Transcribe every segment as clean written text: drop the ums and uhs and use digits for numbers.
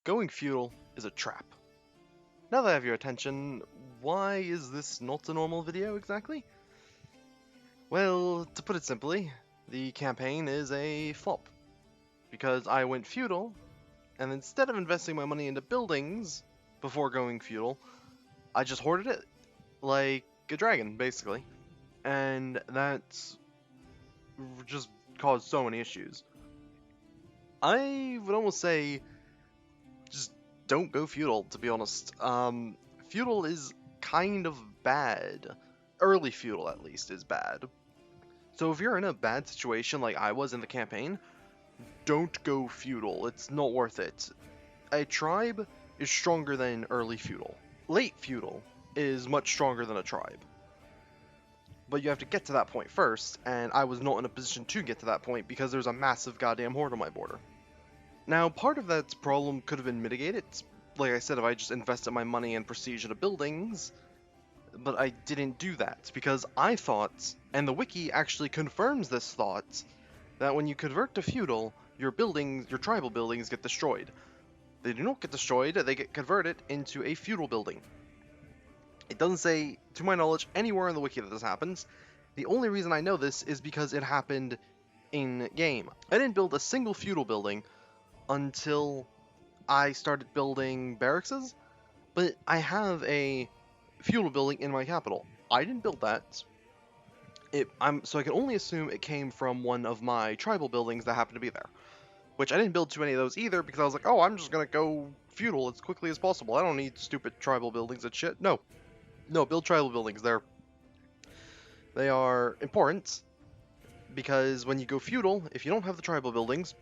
going feudal is a trap. Now that I have your attention, why is this not a normal video exactly? Well, to put it simply, the campaign is a flop. Because I went feudal, and instead of investing my money into buildings before going feudal, I just hoarded it like a dragon, basically. And that's just caused so many issues. I would almost say just don't go feudal, to be honest. Feudal is kind of bad. Early feudal, at least, is bad. So if you're in a bad situation like I was in the campaign, don't go feudal. It's not worth it. A tribe is stronger than early feudal. Late feudal is much stronger than a tribe. But you have to get to that point first, and I was not in a position to get to that point because there's a massive goddamn horde on my border. Now, part of that problem could have been mitigated, like I said, if I just invested my money in prestige into buildings, but I didn't do that, because I thought, and the wiki actually confirms this thought, that when you convert to feudal, your buildings, your tribal buildings get destroyed. They do not get destroyed, they get converted into a feudal building. It doesn't say, to my knowledge, anywhere in the wiki that this happens. The only reason I know this is because it happened in-game. I didn't build a single feudal building until I started building barracks, but I have a feudal building in my capital. I didn't build that. So I can only assume it came from one of my tribal buildings that happened to be there. Which I didn't build too many of those either because I was like, oh, I'm just gonna go feudal as quickly as possible. I don't need stupid tribal buildings and shit. No, build tribal buildings. They are important because when you go feudal, if you don't have the tribal buildings,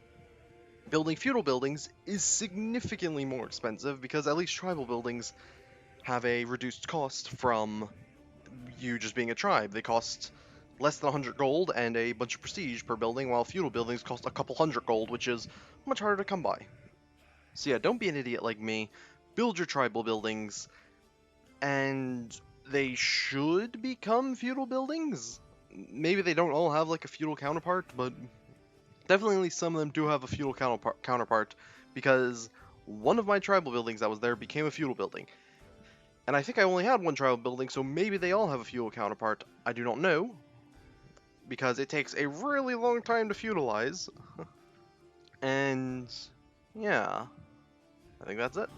building feudal buildings is significantly more expensive because at least tribal buildings have a reduced cost from you just being a tribe. They cost less than 100 gold and a bunch of prestige per building, while feudal buildings cost a couple hundred gold, which is much harder to come by. So yeah, don't be an idiot like me. Build your tribal buildings, and they should become feudal buildings. Maybe they don't all have like a feudal counterpart, but definitely some of them do have a feudal counterpart, because one of my tribal buildings that was there became a feudal building. And I think I only had one tribal building, so maybe they all have a feudal counterpart. I do not know, because it takes a really long time to feudalize. And yeah, I think that's it.